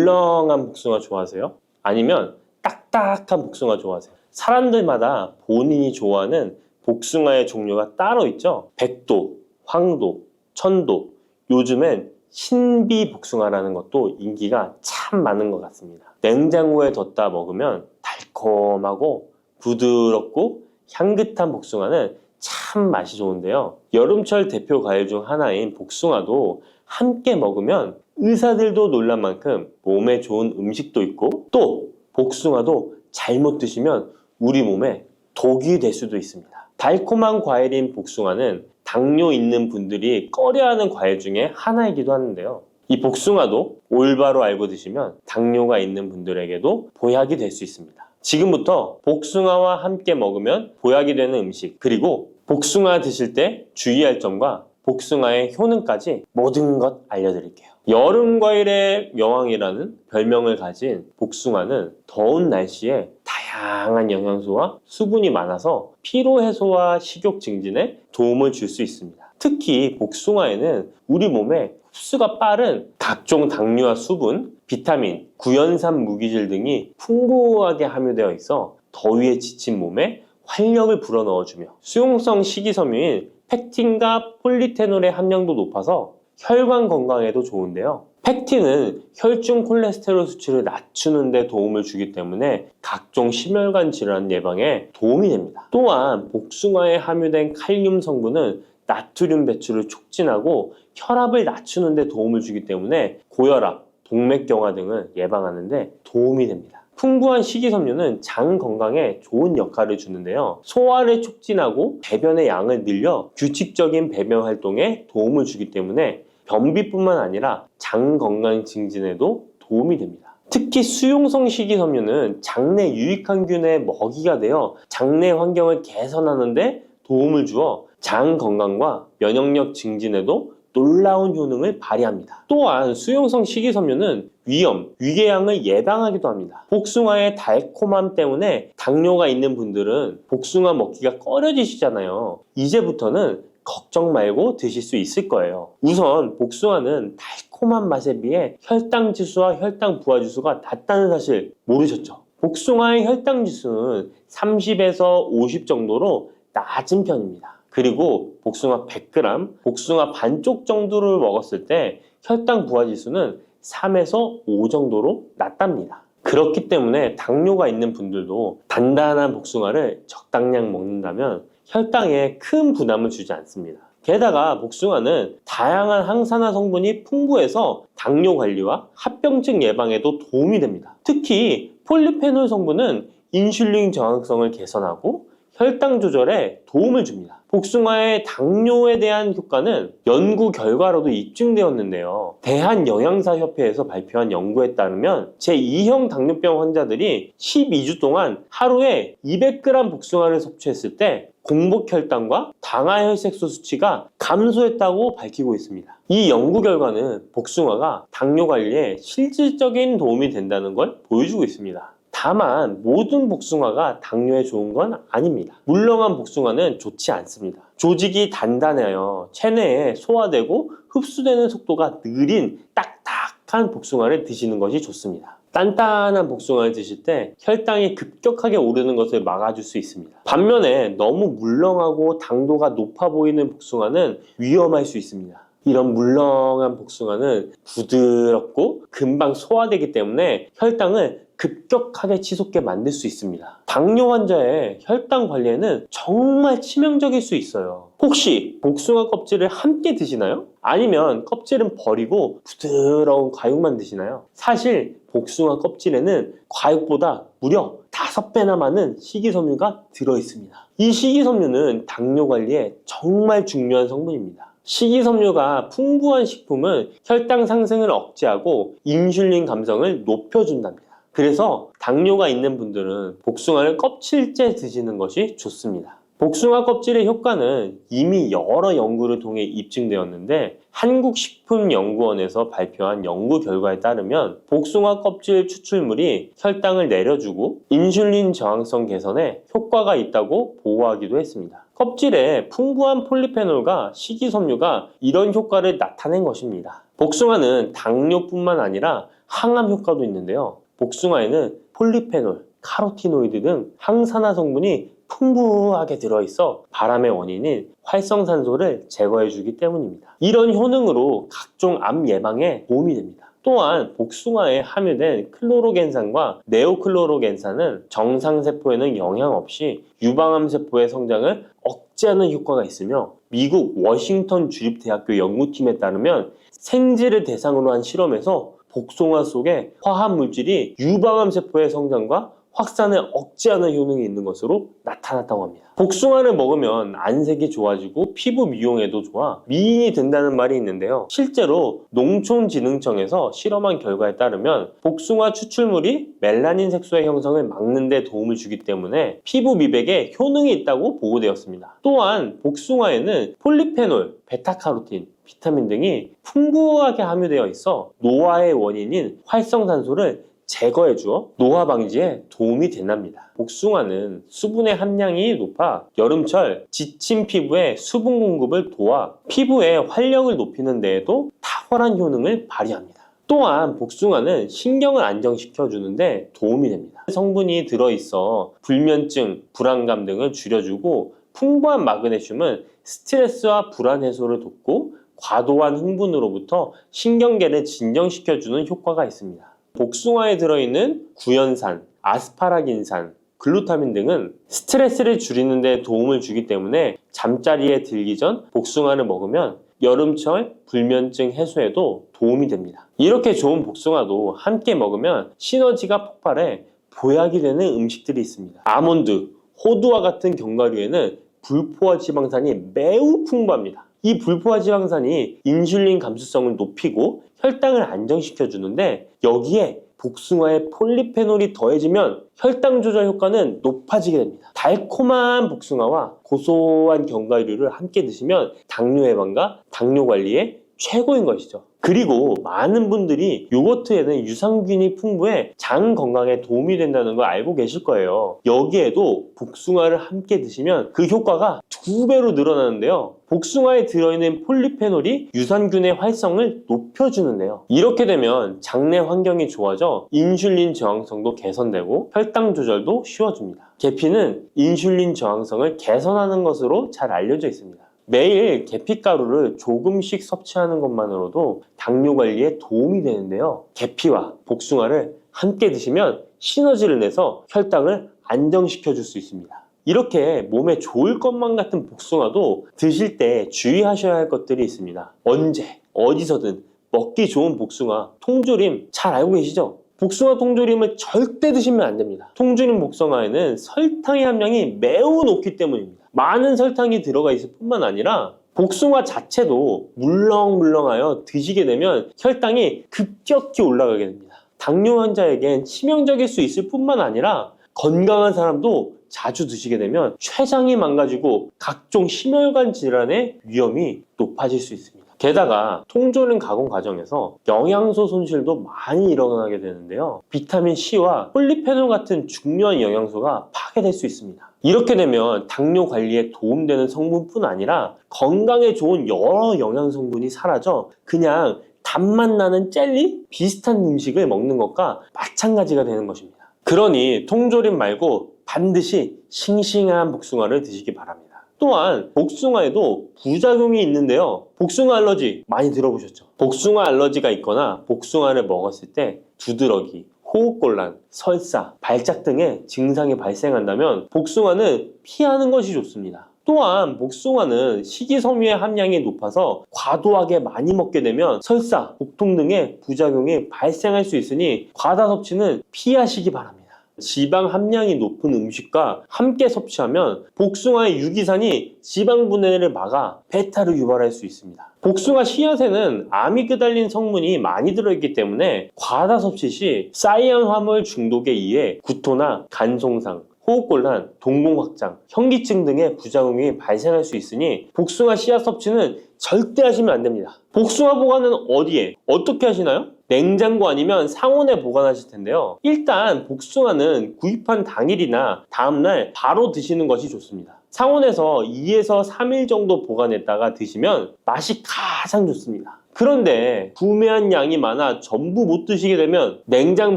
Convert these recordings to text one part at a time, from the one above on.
물렁한 복숭아 좋아하세요? 아니면 딱딱한 복숭아 좋아하세요? 사람들마다 본인이 좋아하는 복숭아의 종류가 따로 있죠. 백도, 황도, 천도, 요즘엔 신비 복숭아라는 것도 인기가 참 많은 것 같습니다. 냉장고에 뒀다 먹으면 달콤하고 부드럽고 향긋한 복숭아는 참 맛이 좋은데요. 여름철 대표 과일 중 하나인 복숭아도 함께 먹으면 의사들도 놀란 만큼 몸에 좋은 음식도 있고, 또 복숭아도 잘못 드시면 우리 몸에 독이 될 수도 있습니다. 달콤한 과일인 복숭아는 당뇨 있는 분들이 꺼려하는 과일 중에 하나이기도 하는데요. 이 복숭아도 올바로 알고 드시면 당뇨가 있는 분들에게도 보약이 될 수 있습니다. 지금부터 복숭아와 함께 먹으면 보약이 되는 음식, 그리고 복숭아 드실 때 주의할 점과 복숭아의 효능까지 모든 것 알려드릴게요. 여름 과일의 여왕이라는 별명을 가진 복숭아는 더운 날씨에 다양한 영양소와 수분이 많아서 피로 해소와 식욕 증진에 도움을 줄 수 있습니다. 특히 복숭아에는 우리 몸에 흡수가 빠른 각종 당류와 수분, 비타민, 구연산 무기질 등이 풍부하게 함유되어 있어 더위에 지친 몸에 활력을 불어넣어주며, 수용성 식이섬유인 펙틴과 폴리페놀의 함량도 높아서 혈관 건강에도 좋은데요. 펙틴은 혈중 콜레스테롤 수치를 낮추는 데 도움을 주기 때문에 각종 심혈관 질환 예방에 도움이 됩니다. 또한 복숭아에 함유된 칼륨 성분은 나트륨 배출을 촉진하고 혈압을 낮추는 데 도움을 주기 때문에 고혈압, 동맥경화 등을 예방하는 데 도움이 됩니다. 풍부한 식이섬유는 장 건강에 좋은 역할을 주는데요. 소화를 촉진하고 배변의 양을 늘려 규칙적인 배변 활동에 도움을 주기 때문에 변비뿐만 아니라 장 건강 증진에도 도움이 됩니다. 특히 수용성 식이섬유는 장내 유익항균의 먹이가 되어 장내 환경을 개선하는 데 도움을 주어 장 건강과 면역력 증진에도 놀라운 효능을 발휘합니다. 또한 수용성 식이섬유는 위염, 위궤양을 예방하기도 합니다. 복숭아의 달콤함 때문에 당뇨가 있는 분들은 복숭아 먹기가 꺼려지시잖아요. 이제부터는 걱정 말고 드실 수 있을 거예요. 우선 복숭아는 달콤한 맛에 비해 혈당 지수와 혈당 부하 지수가 낮다는 사실 모르셨죠? 복숭아의 혈당 지수는 30에서 50 정도로 낮은 편입니다. 그리고 복숭아 100g, 복숭아 반쪽 정도를 먹었을 때 혈당 부하 지수는 3에서 5 정도로 낮답니다. 그렇기 때문에 당뇨가 있는 분들도 단단한 복숭아를 적당량 먹는다면 혈당에 큰 부담을 주지 않습니다. 게다가 복숭아는 다양한 항산화 성분이 풍부해서 당뇨 관리와 합병증 예방에도 도움이 됩니다. 특히 폴리페놀 성분은 인슐린 저항성을 개선하고 혈당 조절에 도움을 줍니다. 복숭아의 당뇨에 대한 효과는 연구 결과로도 입증되었는데요. 대한영양사협회에서 발표한 연구에 따르면 제2형 당뇨병 환자들이 12주 동안 하루에 200g 복숭아를 섭취했을 때 공복 혈당과 당화혈색소 수치가 감소했다고 밝히고 있습니다. 이 연구 결과는 복숭아가 당뇨 관리에 실질적인 도움이 된다는 걸 보여주고 있습니다. 다만 모든 복숭아가 당뇨에 좋은 건 아닙니다. 물렁한 복숭아는 좋지 않습니다. 조직이 단단해요. 체내에 소화되고 흡수되는 속도가 느린 딱딱한 복숭아를 드시는 것이 좋습니다. 단단한 복숭아를 드실 때 혈당이 급격하게 오르는 것을 막아줄 수 있습니다. 반면에 너무 물렁하고 당도가 높아 보이는 복숭아는 위험할 수 있습니다. 이런 물렁한 복숭아는 부드럽고 금방 소화되기 때문에 혈당을 급격하게 치솟게 만들 수 있습니다. 당뇨 환자의 혈당 관리에는 정말 치명적일 수 있어요. 혹시 복숭아 껍질을 함께 드시나요? 아니면 껍질은 버리고 부드러운 과육만 드시나요? 사실 복숭아 껍질에는 과육보다 무려 5배나 많은 식이섬유가 들어있습니다. 이 식이섬유는 당뇨 관리에 정말 중요한 성분입니다. 식이섬유가 풍부한 식품은 혈당 상승을 억제하고 인슐린 감성을 높여준답니다. 그래서 당뇨가 있는 분들은 복숭아를 껍질째 드시는 것이 좋습니다. 복숭아 껍질의 효과는 이미 여러 연구를 통해 입증되었는데 한국식품연구원에서 발표한 연구 결과에 따르면 복숭아 껍질 추출물이 혈당을 내려주고 인슐린 저항성 개선에 효과가 있다고 보고하기도 했습니다. 껍질에 풍부한 폴리페놀과 식이섬유가 이런 효과를 나타낸 것입니다. 복숭아는 당뇨뿐만 아니라 항암 효과도 있는데요. 복숭아에는 폴리페놀, 카로티노이드 등 항산화 성분이 풍부하게 들어있어 바람의 원인인 활성산소를 제거해주기 때문입니다. 이런 효능으로 각종 암 예방에 도움이 됩니다. 또한 복숭아에 함유된 클로로겐산과 네오클로로겐산은 정상세포에는 영향 없이 유방암세포의 성장을 억제하는 효과가 있으며 미국 워싱턴 주립대학교 연구팀에 따르면 생쥐를 대상으로 한 실험에서 복숭아 속에 화합물질이 유방암세포의 성장과 확산을 억제하는 효능이 있는 것으로 나타났다고 합니다. 복숭아를 먹으면 안색이 좋아지고 피부 미용에도 좋아 미인이 된다는 말이 있는데요. 실제로 농촌진흥청에서 실험한 결과에 따르면 복숭아 추출물이 멜라닌 색소의 형성을 막는 데 도움을 주기 때문에 피부 미백에 효능이 있다고 보고되었습니다. 또한 복숭아에는 폴리페놀, 베타카로틴, 비타민 등이 풍부하게 함유되어 있어 노화의 원인인 활성산소를 제거해 주어 노화 방지에 도움이 된답니다. 복숭아는 수분의 함량이 높아 여름철 지친 피부에 수분 공급을 도와 피부의 활력을 높이는 데에도 탁월한 효능을 발휘합니다. 또한 복숭아는 신경을 안정시켜 주는데 도움이 됩니다. 성분이 들어있어 불면증, 불안감 등을 줄여주고 풍부한 마그네슘은 스트레스와 불안 해소를 돕고 과도한 흥분으로부터 신경계를 진정시켜주는 효과가 있습니다. 복숭아에 들어있는 구연산, 아스파라긴산, 글루타민 등은 스트레스를 줄이는 데 도움을 주기 때문에 잠자리에 들기 전 복숭아를 먹으면 여름철 불면증 해소에도 도움이 됩니다. 이렇게 좋은 복숭아도 함께 먹으면 시너지가 폭발해 보약이 되는 음식들이 있습니다. 아몬드, 호두와 같은 견과류에는 불포화 지방산이 매우 풍부합니다. 이 불포화 지방산이 인슐린 감수성을 높이고 혈당을 안정시켜 주는데 여기에 복숭아에 폴리페놀이 더해지면 혈당 조절 효과는 높아지게 됩니다. 달콤한 복숭아와 고소한 견과류를 함께 드시면 당뇨 예방과 당뇨 관리에 최고인 것이죠. 그리고 많은 분들이 요거트에는 유산균이 풍부해 장 건강에 도움이 된다는 걸 알고 계실 거예요. 여기에도 복숭아를 함께 드시면 그 효과가 2배로 늘어나는데요. 복숭아에 들어있는 폴리페놀이 유산균의 활성을 높여주는데요. 이렇게 되면 장내 환경이 좋아져 인슐린 저항성도 개선되고 혈당 조절도 쉬워집니다. 계피는 인슐린 저항성을 개선하는 것으로 잘 알려져 있습니다. 매일 계피가루를 조금씩 섭취하는 것만으로도 당뇨 관리에 도움이 되는데요. 계피와 복숭아를 함께 드시면 시너지를 내서 혈당을 안정시켜 줄 수 있습니다. 이렇게 몸에 좋을 것만 같은 복숭아도 드실 때 주의하셔야 할 것들이 있습니다. 언제, 어디서든 먹기 좋은 복숭아, 통조림 잘 알고 계시죠? 복숭아 통조림을 절대 드시면 안 됩니다. 통조림 복숭아에는 설탕의 함량이 매우 높기 때문입니다. 많은 설탕이 들어가 있을 뿐만 아니라 복숭아 자체도 물렁물렁하여 드시게 되면 혈당이 급격히 올라가게 됩니다. 당뇨 환자에겐 치명적일 수 있을 뿐만 아니라 건강한 사람도 자주 드시게 되면 췌장이 망가지고 각종 심혈관 질환의 위험이 높아질 수 있습니다. 게다가 통조림 가공 과정에서 영양소 손실도 많이 일어나게 되는데요. 비타민 C와 폴리페놀 같은 중요한 영양소가 파괴될 수 있습니다. 이렇게 되면 당뇨 관리에 도움되는 성분뿐 아니라 건강에 좋은 여러 영양 성분이 사라져 그냥 단맛 나는 젤리? 비슷한 음식을 먹는 것과 마찬가지가 되는 것입니다. 그러니 통조림 말고 반드시 싱싱한 복숭아를 드시기 바랍니다. 또한 복숭아에도 부작용이 있는데요. 복숭아 알러지 많이 들어보셨죠? 복숭아 알러지가 있거나 복숭아를 먹었을 때 두드러기, 호흡곤란, 설사, 발작 등의 증상이 발생한다면 복숭아는 피하는 것이 좋습니다. 또한 복숭아는 식이섬유의 함량이 높아서 과도하게 많이 먹게 되면 설사, 복통 등의 부작용이 발생할 수 있으니 과다 섭취는 피하시기 바랍니다. 지방 함량이 높은 음식과 함께 섭취하면 복숭아의 유기산이 지방 분해를 막아 배탈을 유발할 수 있습니다. 복숭아 씨앗에는 아미그달린 성분이 많이 들어있기 때문에 과다 섭취 시 사이안 화물 중독에 의해 구토나 간 손상, 호흡곤란, 동공 확장, 현기증 등의 부작용이 발생할 수 있으니 복숭아 씨앗 섭취는 절대 하시면 안 됩니다. 복숭아 보관은 어디에? 어떻게 하시나요? 냉장고 아니면 상온에 보관하실 텐데요. 일단 복숭아는 구입한 당일이나 다음날 바로 드시는 것이 좋습니다. 상온에서 2에서 3일 정도 보관했다가 드시면 맛이 가장 좋습니다. 그런데 구매한 양이 많아 전부 못 드시게 되면 냉장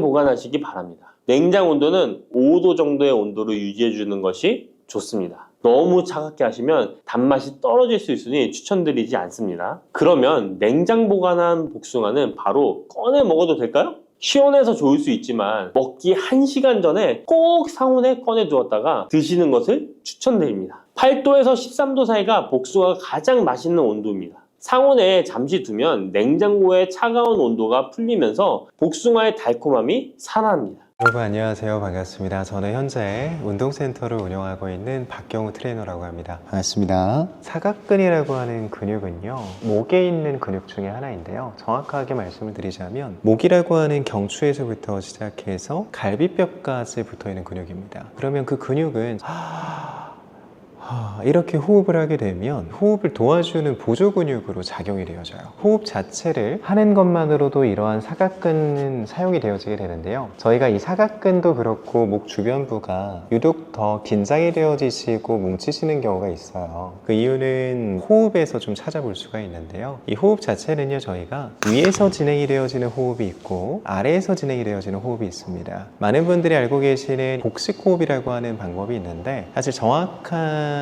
보관하시기 바랍니다. 냉장 온도는 5도 정도의 온도로 유지해 주는 것이 좋습니다. 너무 차갑게 하시면 단맛이 떨어질 수 있으니 추천드리지 않습니다. 그러면 냉장 보관한 복숭아는 바로 꺼내 먹어도 될까요? 시원해서 좋을 수 있지만 먹기 1시간 전에 꼭 상온에 꺼내 두었다가 드시는 것을 추천드립니다. 8도에서 13도 사이가 복숭아가 가장 맛있는 온도입니다. 상온에 잠시 두면 냉장고의 차가운 온도가 풀리면서 복숭아의 달콤함이 살아납니다. 여러분 안녕하세요. 반갑습니다. 저는 현재 운동센터를 운영하고 있는 박경우 트레이너라고 합니다. 반갑습니다. 사각근이라고 하는 근육은요, 목에 있는 근육 중에 하나인데요. 정확하게 말씀을 드리자면 목이라고 하는 경추에서부터 시작해서 갈비뼈까지 붙어있는 근육입니다. 그러면 그 근육은 이렇게 호흡을 하게 되면 호흡을 도와주는 보조 근육으로 작용이 되어져요. 호흡 자체를 하는 것만으로도 이러한 사각근은 사용이 되어지게 되는데요. 저희가 이 사각근도 그렇고 목 주변부가 유독 더 긴장이 되어지시고 뭉치시는 경우가 있어요. 그 이유는 호흡에서 좀 찾아볼 수가 있는데요. 이 호흡 자체는요, 저희가 위에서 진행이 되어지는 호흡이 있고 아래에서 진행이 되어지는 호흡이 있습니다. 많은 분들이 알고 계시는 복식 호흡이라고 하는 방법이 있는데, 사실 정확한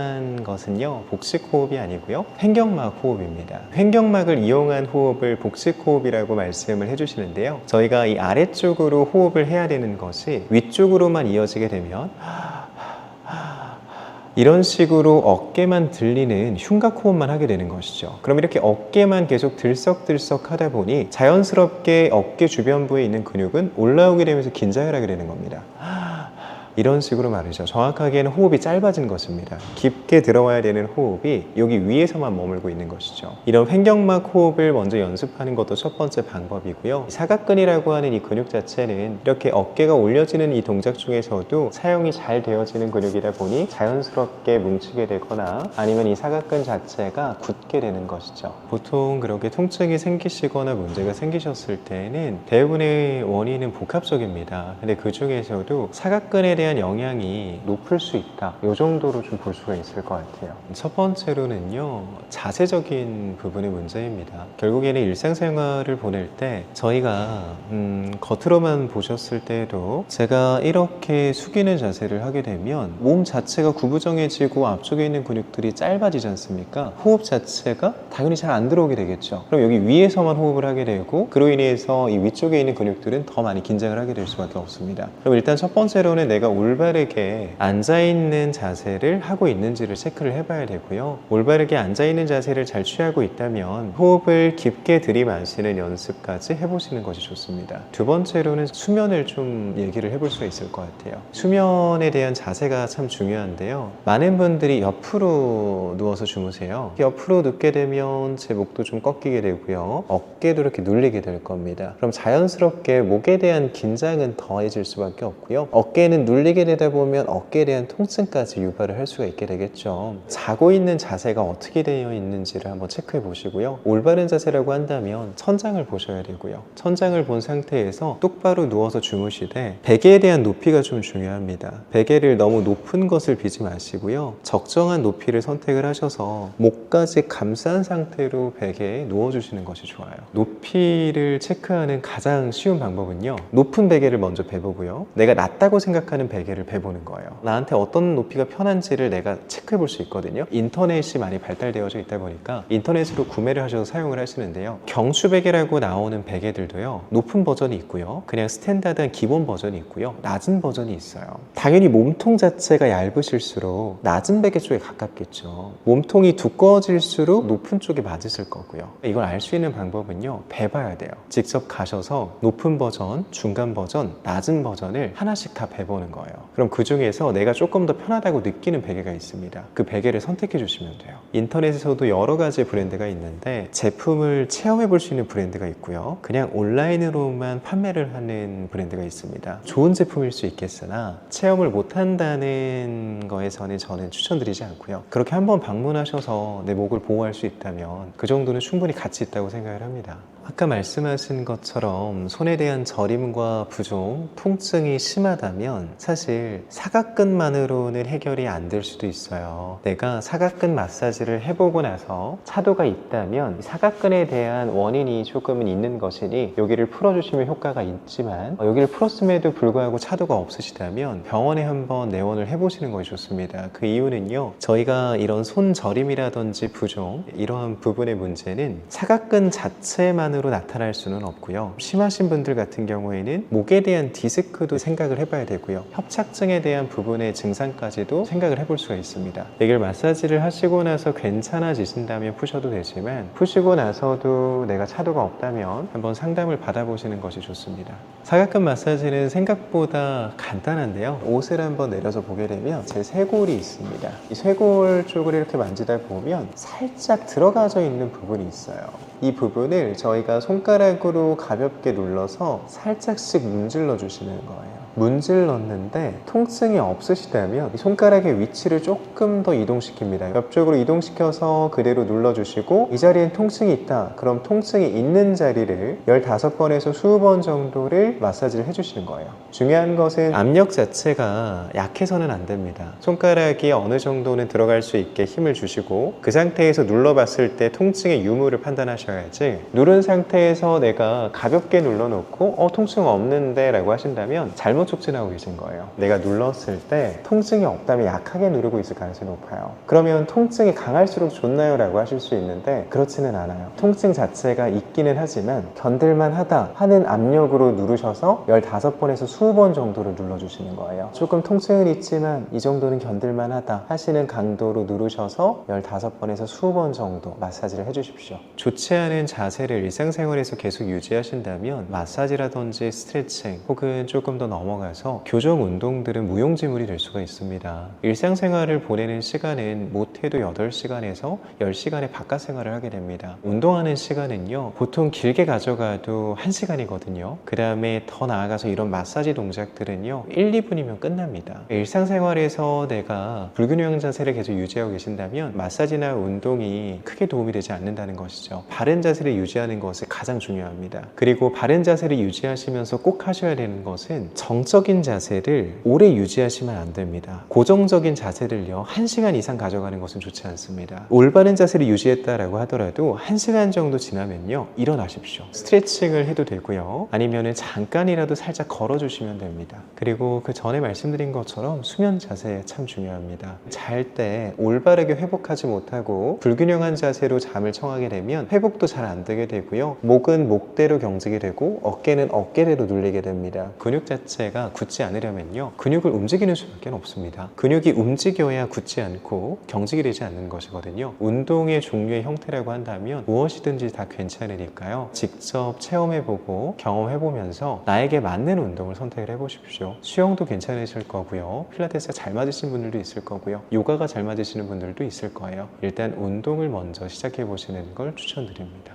것은요, 복식 호흡이 아니고요, 횡격막 호흡입니다. 횡격막을 이용한 호흡을 복식 호흡이라고 말씀을 해주시는데요, 저희가 이 아래쪽으로 호흡을 해야 되는 것이 위쪽으로만 이어지게 되면 이런 식으로 어깨만 들리는 흉곽 호흡만 하게 되는 것이죠. 그럼 이렇게 어깨만 계속 들썩들썩 하다 보니 자연스럽게 어깨 주변부에 있는 근육은 올라오게 되면서 긴장을 하게 되는 겁니다. 이런 식으로 말이죠. 정확하게는 호흡이 짧아진 것입니다. 깊게 들어와야 되는 호흡이 여기 위에서만 머물고 있는 것이죠. 이런 횡격막 호흡을 먼저 연습하는 것도 첫 번째 방법이고요. 사각근이라고 하는 이 근육 자체는 이렇게 어깨가 올려지는 이 동작 중에서도 사용이 잘 되어지는 근육이다 보니 자연스럽게 뭉치게 되거나 아니면 이 사각근 자체가 굳게 되는 것이죠. 보통 그렇게 통증이 생기시거나 문제가 생기셨을 때는 대부분의 원인은 복합적입니다. 근데 그 중에서도 사각근에 대한 영향이 높을 수 있다, 이 정도로 좀 볼 수가 있을 것 같아요. 첫 번째로는요, 자세적인 부분의 문제입니다. 결국에는 일상생활을 보낼 때 저희가 겉으로만 보셨을 때도 제가 이렇게 숙이는 자세를 하게 되면 몸 자체가 구부정해지고 앞쪽에 있는 근육들이 짧아지지 않습니까? 호흡 자체가 당연히 잘 안 들어오게 되겠죠. 그럼 여기 위에서만 호흡을 하게 되고 그로 인해서 이 위쪽에 있는 근육들은 더 많이 긴장을 하게 될 수밖에 없습니다. 그럼 일단 첫 번째로는 내가 올바르게 앉아있는 자세를 하고 있는지를 체크를 해봐야 되고요. 올바르게 앉아있는 자세를 잘 취하고 있다면 호흡을 깊게 들이마시는 연습까지 해보시는 것이 좋습니다. 두 번째로는 수면을 좀 얘기를 해볼 수 있을 것 같아요. 수면에 대한 자세가 참 중요한데요. 많은 분들이 옆으로 누워서 주무세요. 옆으로 눕게 되면 제 목도 좀 꺾이게 되고요, 어깨도 이렇게 눌리게 될 겁니다. 그럼 자연스럽게 목에 대한 긴장은 더해질 수밖에 없고요, 어깨는 눌리게 되다 보면 어깨에 대한 통증까지 유발을 할 수가 있게 되겠죠. 자고 있는 자세가 어떻게 되어 있는지를 한번 체크해 보시고요. 올바른 자세라고 한다면 천장을 보셔야 되고요, 천장을 본 상태에서 똑바로 누워서 주무시되 베개에 대한 높이가 좀 중요합니다. 베개를 너무 높은 것을 비지 마시고요, 적정한 높이를 선택을 하셔서 목까지 감싼 상태로 베개에 누워주시는 것이 좋아요. 높이를 체크하는 가장 쉬운 방법은요, 높은 베개를 먼저 베보고요, 내가 낮다고 생각하는 베개를 베보는 거예요. 나한테 어떤 높이가 편한지를 내가 체크해 볼 수 있거든요. 인터넷이 많이 발달되어져 있다 보니까 인터넷으로 구매를 하셔서 사용을 하시는데요, 경추 베개라고 나오는 베개들도요, 높은 버전이 있고요, 그냥 스탠다드한 기본 버전이 있고요, 낮은 버전이 있어요. 당연히 몸통 자체가 얇으실수록 낮은 베개 쪽에 가깝겠죠. 몸통이 두꺼워질수록 높은 쪽에 맞으실 거고요. 이걸 알 수 있는 방법은요, 베봐야 돼요. 직접 가셔서 높은 버전, 중간 버전, 낮은 버전을 하나씩 다 베보는 거예요. 그럼 그 중에서 내가 조금 더 편하다고 느끼는 베개가 있습니다. 그 베개를 선택해 주시면 돼요. 인터넷에서도 여러 가지 브랜드가 있는데 제품을 체험해 볼 수 있는 브랜드가 있고요, 그냥 온라인으로만 판매를 하는 브랜드가 있습니다. 좋은 제품일 수 있겠으나 체험을 못 한다는 거에서는 저는 추천드리지 않고요, 그렇게 한번 방문하셔서 내 목을 보호할 수 있다면 그 정도는 충분히 가치 있다고 생각을 합니다. 아까 말씀하신 것처럼 손에 대한 저림과 부종, 통증이 심하다면 사실 사각근만으로는 해결이 안 될 수도 있어요. 내가 사각근 마사지를 해보고 나서 차도가 있다면 사각근에 대한 원인이 조금은 있는 것이니 여기를 풀어주시면 효과가 있지만 여기를 풀었음에도 불구하고 차도가 없으시다면 병원에 한번 내원을 해보시는 것이 좋습니다. 그 이유는요, 저희가 이런 손 저림이라든지 부종 이러한 부분의 문제는 사각근 자체만으로 나타날 수는 없고요. 심하신 분들 같은 경우에는 목에 대한 디스크도 생각을 해봐야 되고요. 협착증에 대한 부분의 증상까지도 생각을 해볼 수가 있습니다. 이걸 마사지를 하시고 나서 괜찮아지신다면 푸셔도 되지만 푸시고 나서도 내가 차도가 없다면 한번 상담을 받아보시는 것이 좋습니다. 사각근 마사지는 생각보다 간단한데요. 옷을 한번 내려서 보게 되면 제 쇄골이 있습니다. 이 쇄골 쪽을 이렇게 만지다 보면 살짝 들어가져 있는 부분이 있어요. 이 부분을 저희가 손가락으로 가볍게 눌러서 살짝씩 문질러 주시는 거예요. 문질렀는데 통증이 없으시다면 이 손가락의 위치를 조금 더 이동시킵니다. 옆쪽으로 이동시켜서 그대로 눌러주시고 이 자리엔 통증이 있다. 그럼 통증이 있는 자리를 15번에서 20번 정도를 마사지를 해주시는 거예요. 중요한 것은 압력 자체가 약해서는 안 됩니다. 손가락이 어느 정도는 들어갈 수 있게 힘을 주시고 그 상태에서 눌러봤을 때 통증의 유무를 판단하셔야지, 누른 상태에서 내가 가볍게 눌러놓고 통증 없는데 라고 하신다면 잘못 촉진하고 계신 거예요. 내가 눌렀을 때 통증이 없다면 약하게 누르고 있을 가능성이 높아요. 그러면 통증이 강할수록 좋나요? 라고 하실 수 있는데 그렇지는 않아요. 통증 자체가 있기는 하지만 견딜만 하다 하는 압력으로 누르셔서 15번에서 20번 정도를 눌러주시는 거예요. 조금 통증은 있지만 이 정도는 견딜만 하다 하시는 강도로 누르셔서 15번에서 20번 정도 마사지를 해주십시오. 좋지 않은 자세를 일상생활에서 계속 유지하신다면 마사지라든지 스트레칭 혹은 조금 더 넘어가서 교정 운동들은 무용지물이 될 수가 있습니다. 일상생활을 보내는 시간은 못해도 8시간에서 10시간의 바깥 생활을 하게 됩니다. 운동하는 시간은요, 보통 길게 가져가도 1시간이거든요. 그 다음에 더 나아가서 이런 마사지 동작들은요 1, 2분이면 끝납니다. 일상생활에서 내가 불균형 자세를 계속 유지하고 계신다면 마사지나 운동이 크게 도움이 되지 않는다는 것이죠. 바른 자세를 유지하는 것이 가장 중요합니다. 그리고 바른 자세를 유지하시면서 꼭 하셔야 되는 것은 정적인 자세를 오래 유지하시면 안 됩니다. 고정적인 자세를요 1시간 이상 가져가는 것은 좋지 않습니다. 올바른 자세를 유지했다라고 하더라도 1시간 정도 지나면요 일어나십시오. 스트레칭을 해도 되고요, 아니면은 잠깐이라도 살짝 걸어주시면 됩니다. 그리고 그 전에 말씀드린 것처럼 수면 자세 참 중요합니다. 잘 때 올바르게 회복하지 못하고 불균형한 자세로 잠을 청하게 되면 회복도 잘 안 되게 되고요, 목은 목대로 경직이 되고 어깨는 어깨대로 눌리게 됩니다. 근육 자체가 굳지 않으려면요 근육을 움직이는 수밖에 없습니다. 근육이 움직여야 굳지 않고 경직이 되지 않는 것이거든요. 운동의 종류의 형태라고 한다면 무엇이든지 다 괜찮으니까요, 직접 체험해보고 경험해보면서 나에게 맞는 운동을 선택을 해보십시오. 수영도 괜찮으실 거고요, 필라테스가 잘 맞으시는 분들도 있을 거고요, 요가가 잘 맞으시는 분들도 있을 거예요. 일단 운동을 먼저 시작해보시는 걸 추천드립니다.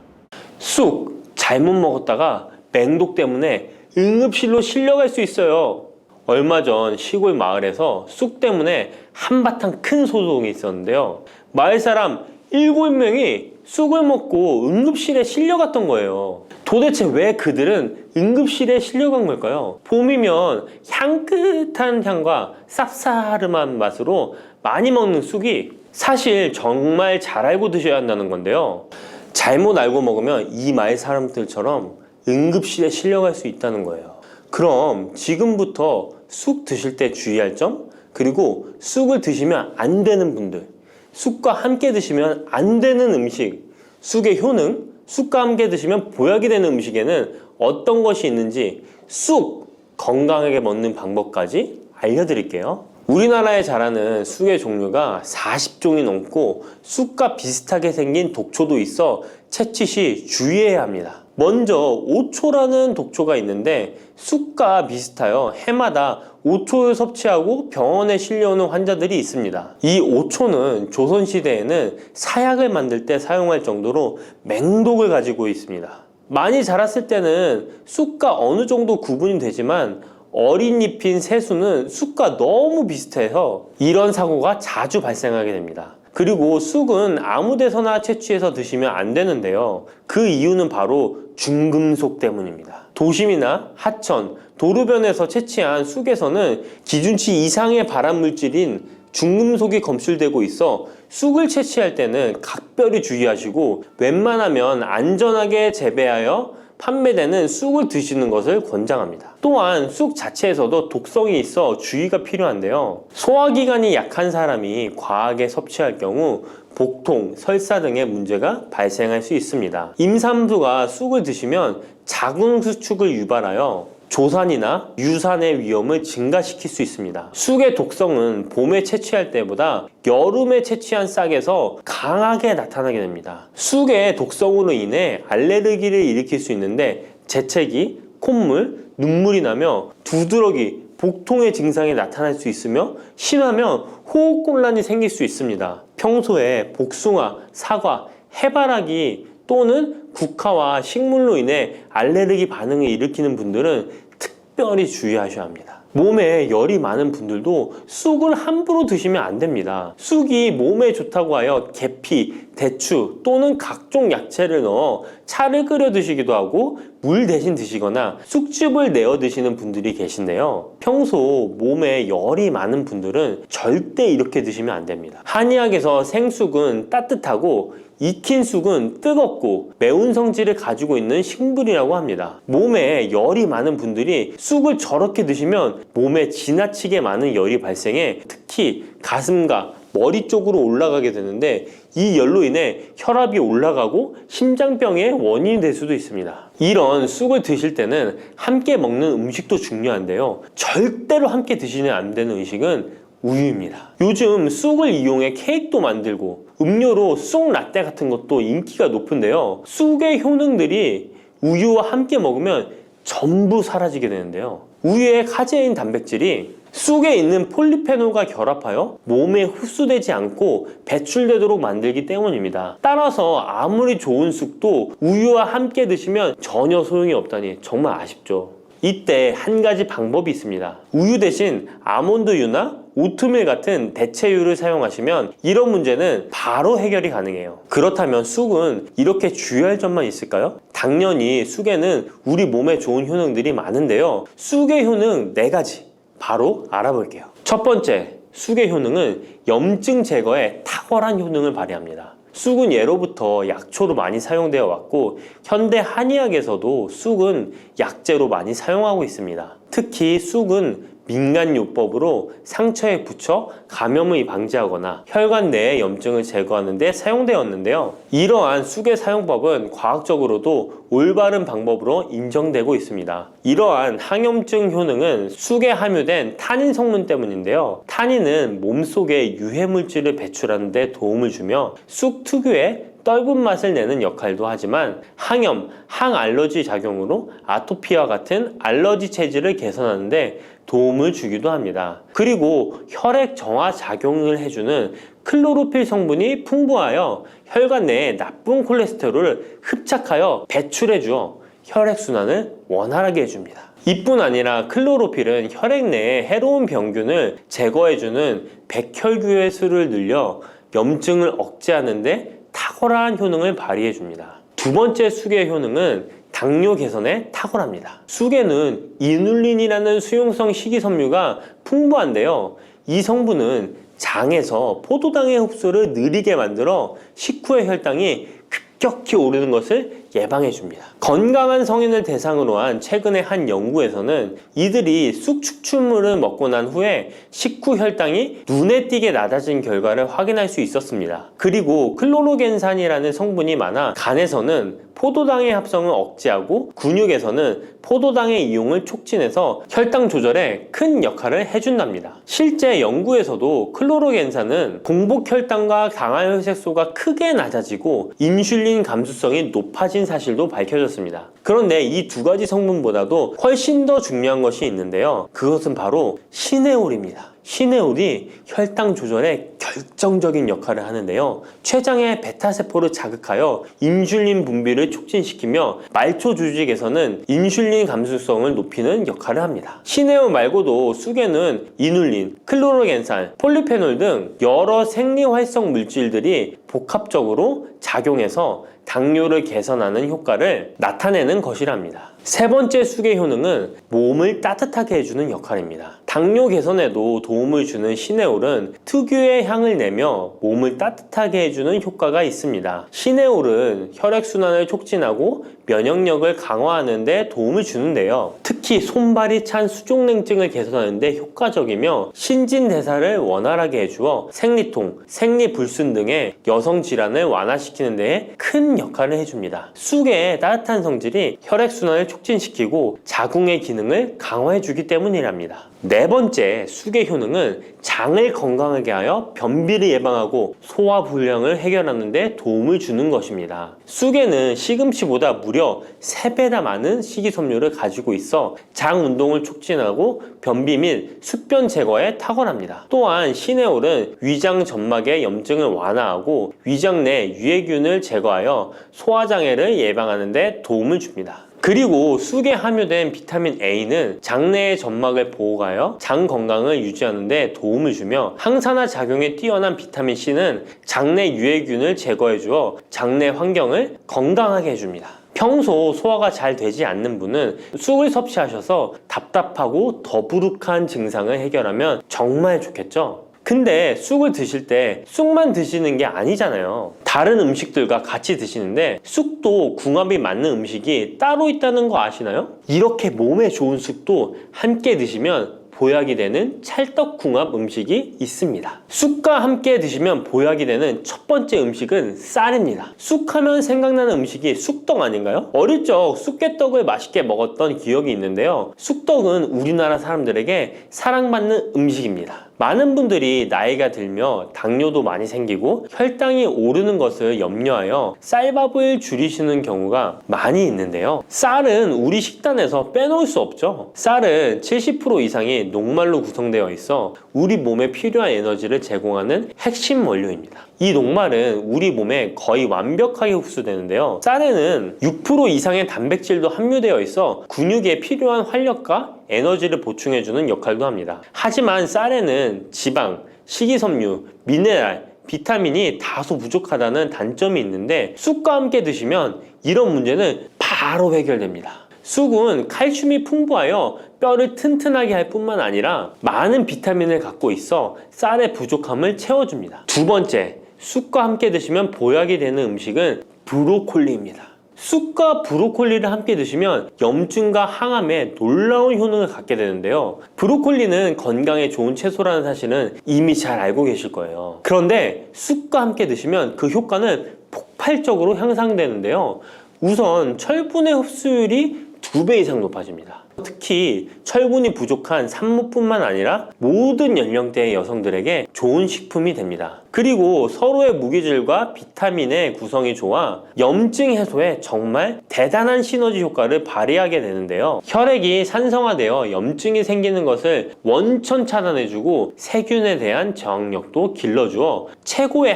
쑥 잘못 먹었다가 맹독 때문에 응급실로 실려갈 수 있어요. 얼마 전 시골 마을에서 쑥 때문에 한바탕 큰 소동이 있었는데요. 마을 사람 7명이 쑥을 먹고 응급실에 실려갔던 거예요. 도대체 왜 그들은 응급실에 실려간 걸까요? 봄이면 향긋한 향과 쌉싸름한 맛으로 많이 먹는 쑥이 사실 정말 잘 알고 드셔야 한다는 건데요. 잘못 알고 먹으면 이 마을 사람들처럼 응급실에 실려갈 수 있다는 거예요. 그럼 지금부터 쑥 드실 때 주의할 점, 그리고 쑥을 드시면 안 되는 분들, 쑥과 함께 드시면 안 되는 음식, 쑥의 효능, 쑥과 함께 드시면 보약이 되는 음식에는 어떤 것이 있는지 쑥 건강하게 먹는 방법까지 알려드릴게요. 우리나라에 자라는 쑥의 종류가 40종이 넘고 쑥과 비슷하게 생긴 독초도 있어 채취 시 주의해야 합니다. 먼저 오초라는 독초가 있는데 쑥과 비슷하여 해마다 오초를 섭취하고 병원에 실려오는 환자들이 있습니다. 이 오초는 조선시대에는 사약을 만들 때 사용할 정도로 맹독을 가지고 있습니다. 많이 자랐을 때는 쑥과 어느 정도 구분이 되지만 어린 잎인 새수는 쑥과 너무 비슷해서 이런 사고가 자주 발생하게 됩니다. 그리고 쑥은 아무 데서나 채취해서 드시면 안 되는데요. 그 이유는 바로 중금속 때문입니다. 도심이나 하천, 도로변에서 채취한 쑥에서는 기준치 이상의 발암물질인 중금속이 검출되고 있어 쑥을 채취할 때는 각별히 주의하시고 웬만하면 안전하게 재배하여 판매되는 쑥을 드시는 것을 권장합니다. 또한 쑥 자체에서도 독성이 있어 주의가 필요한데요. 소화기관이 약한 사람이 과하게 섭취할 경우 복통, 설사 등의 문제가 발생할 수 있습니다. 임산부가 쑥을 드시면 자궁수축을 유발하여 조산이나 유산의 위험을 증가시킬 수 있습니다. 쑥의 독성은 봄에 채취할 때보다 여름에 채취한 싹에서 강하게 나타나게 됩니다. 쑥의 독성으로 인해 알레르기를 일으킬 수 있는데 재채기, 콧물, 눈물이 나며 두드러기, 복통의 증상이 나타날 수 있으며 심하면 호흡곤란이 생길 수 있습니다. 평소에 복숭아, 사과, 해바라기 또는 국화와 식물로 인해 알레르기 반응을 일으키는 분들은 특별히 주의하셔야 합니다. 몸에 열이 많은 분들도 쑥을 함부로 드시면 안 됩니다. 쑥이 몸에 좋다고 하여 계피, 대추 또는 각종 야채를 넣어 차를 끓여 드시기도 하고 물 대신 드시거나 쑥즙을 내어 드시는 분들이 계신데요. 평소 몸에 열이 많은 분들은 절대 이렇게 드시면 안 됩니다. 한의학에서 생쑥은 따뜻하고 익힌 쑥은 뜨겁고 매운 성질을 가지고 있는 식물이라고 합니다. 몸에 열이 많은 분들이 쑥을 저렇게 드시면 몸에 지나치게 많은 열이 발생해 특히 가슴과 머리 쪽으로 올라가게 되는데 이 열로 인해 혈압이 올라가고 심장병의 원인이 될 수도 있습니다. 이런 쑥을 드실 때는 함께 먹는 음식도 중요한데요. 절대로 함께 드시면 안 되는 음식은 우유입니다. 요즘 쑥을 이용해 케이크도 만들고 음료로 쑥 라떼 같은 것도 인기가 높은데요. 쑥의 효능들이 우유와 함께 먹으면 전부 사라지게 되는데요. 우유의 카제인 단백질이 쑥에 있는 폴리페놀과 결합하여 몸에 흡수되지 않고 배출되도록 만들기 때문입니다. 따라서 아무리 좋은 쑥도 우유와 함께 드시면 전혀 소용이 없다니 정말 아쉽죠. 이때 한 가지 방법이 있습니다. 우유 대신 아몬드유나 오트밀 같은 대체유를 사용하시면 이런 문제는 바로 해결이 가능해요. 그렇다면 쑥은 이렇게 주의할 점만 있을까요? 당연히 쑥에는 우리 몸에 좋은 효능들이 많은데요. 쑥의 효능 4가지 바로 알아볼게요. 첫 번째, 쑥의 효능은 염증 제거에 탁월한 효능을 발휘합니다. 쑥은 예로부터 약초로 많이 사용되어 왔고 현대 한의학에서도 쑥은 약재로 많이 사용하고 있습니다. 특히 쑥은 민간요법으로 상처에 붙여 감염을 방지하거나 혈관 내의 염증을 제거하는 데 사용되었는데요. 이러한 쑥의 사용법은 과학적으로도 올바른 방법으로 인정되고 있습니다. 이러한 항염증 효능은 쑥에 함유된 타닌 성분 때문인데요. 타닌은 몸속에 유해물질을 배출하는 데 도움을 주며 쑥 특유의 떫은 맛을 내는 역할도 하지만 항염, 항알러지 작용으로 아토피와 같은 알러지 체질을 개선하는 데 도움을 주기도 합니다. 그리고 혈액 정화 작용을 해주는 클로로필 성분이 풍부하여 혈관 내에 나쁜 콜레스테롤을 흡착하여 배출해 주어 혈액순환을 원활하게 해줍니다. 이뿐 아니라 클로로필은 혈액 내에 해로운 병균을 제거해주는 백혈구의 수를 늘려 염증을 억제하는 데 탁월한 효능을 발휘해 줍니다. 두 번째 쑥의 효능은 당뇨 개선에 탁월합니다. 쑥에는 이눌린이라는 수용성 식이섬유가 풍부한데요. 이 성분은 장에서 포도당의 흡수를 느리게 만들어 식후의 혈당이 급격히 오르는 것을 예방해 줍니다. 건강한 성인을 대상으로 한 최근의 한 연구에서는 이들이 쑥 추출물을 먹고 난 후에 식후 혈당이 눈에 띄게 낮아진 결과를 확인할 수 있었습니다. 그리고 클로로겐산이라는 성분이 많아 간에서는 포도당의 합성을 억제하고 근육에서는 포도당의 이용을 촉진해서 혈당 조절에 큰 역할을 해준답니다. 실제 연구에서도 클로로겐산은 공복 혈당과 당화혈색소가 크게 낮아지고 인슐린 감수성이 높아진 사실도 밝혀졌습니다. 그런데 이 두 가지 성분보다도 훨씬 더 중요한 것이 있는데요. 그것은 바로 시네올입니다. 시네올이 혈당 조절에 결정적인 역할을 하는데요. 췌장의 베타세포를 자극하여 인슐린 분비를 촉진시키며 말초 조직에서는 인슐린 감수성을 높이는 역할을 합니다. 시네올 말고도 쑥에는 이눌린, 클로로겐산, 폴리페놀 등 여러 생리활성 물질들이 복합적으로 작용해서 당뇨를 개선하는 효과를 나타내는 것이랍니다. 세 번째 쑥의 효능은 몸을 따뜻하게 해주는 역할입니다. 당뇨 개선에도 도움을 주는 시네올은 특유의 향을 내며 몸을 따뜻하게 해주는 효과가 있습니다. 시네올은 혈액순환을 촉진하고 면역력을 강화하는 데 도움을 주는데요. 특히 손발이 찬 수족냉증을 개선하는 데 효과적이며 신진대사를 원활하게 해주어 생리통, 생리불순 등의 여성 질환을 완화시키는 데 큰 역할을 해줍니다. 쑥의 따뜻한 성질이 혈액순환을 촉진시키고 자궁의 기능을 강화해주기 때문이랍니다. 네 번째 쑥의 효능은 장을 건강하게 하여 변비를 예방하고 소화불량을 해결하는 데 도움을 주는 것입니다. 쑥에는 시금치보다 무려 3배나 많은 식이섬유를 가지고 있어 장 운동을 촉진하고 변비 및宿便 제거에 탁월합니다. 또한 시네올은 위장 점막의 염증을 완화하고 위장 내 유해균을 제거하여 소화장애를 예방하는 데 도움을 줍니다. 그리고 쑥에 함유된 비타민 A는 장내의 점막을 보호하여 장 건강을 유지하는 데 도움을 주며 항산화 작용에 뛰어난 비타민 C는 장내 유해균을 제거해 주어 장내 환경을 건강하게 해줍니다. 평소 소화가 잘 되지 않는 분은 쑥을 섭취하셔서 답답하고 더부룩한 증상을 해결하면 정말 좋겠죠? 근데 쑥을 드실 때 쑥만 드시는 게 아니잖아요. 다른 음식들과 같이 드시는데 쑥도 궁합이 맞는 음식이 따로 있다는 거 아시나요? 이렇게 몸에 좋은 쑥도 함께 드시면 보약이 되는 찰떡궁합 음식이 있습니다. 쑥과 함께 드시면 보약이 되는 첫 번째 음식은 쌀입니다. 쑥하면 생각나는 음식이 쑥떡 아닌가요? 어릴 적 쑥개떡을 맛있게 먹었던 기억이 있는데요. 쑥떡은 우리나라 사람들에게 사랑받는 음식입니다. 많은 분들이 나이가 들며 당뇨도 많이 생기고 혈당이 오르는 것을 염려하여 쌀밥을 줄이시는 경우가 많이 있는데요. 쌀은 우리 식단에서 빼놓을 수 없죠. 쌀은 70% 이상이 녹말로 구성되어 있어 우리 몸에 필요한 에너지를 제공하는 핵심 원료입니다. 이 녹말은 우리 몸에 거의 완벽하게 흡수되는데요. 쌀에는 6% 이상의 단백질도 함유되어 있어 근육에 필요한 활력과 에너지를 보충해주는 역할도 합니다. 하지만 쌀에는 지방, 식이섬유, 미네랄, 비타민이 다소 부족하다는 단점이 있는데 쑥과 함께 드시면 이런 문제는 바로 해결됩니다. 쑥은 칼슘이 풍부하여 뼈를 튼튼하게 할 뿐만 아니라 많은 비타민을 갖고 있어 쌀의 부족함을 채워줍니다. 두 번째, 쑥과 함께 드시면 보약이 되는 음식은 브로콜리입니다. 쑥과 브로콜리를 함께 드시면 염증과 항암에 놀라운 효능을 갖게 되는데요. 브로콜리는 건강에 좋은 채소라는 사실은 이미 잘 알고 계실 거예요. 그런데 쑥과 함께 드시면 그 효과는 폭발적으로 향상되는데요. 우선 철분의 흡수율이 2배 이상 높아집니다. 특히 철분이 부족한 산모뿐만 아니라 모든 연령대의 여성들에게 좋은 식품이 됩니다. 그리고 서로의 무기질과 비타민의 구성이 좋아 염증 해소에 정말 대단한 시너지 효과를 발휘하게 되는데요. 혈액이 산성화되어 염증이 생기는 것을 원천 차단해주고 세균에 대한 저항력도 길러주어 최고의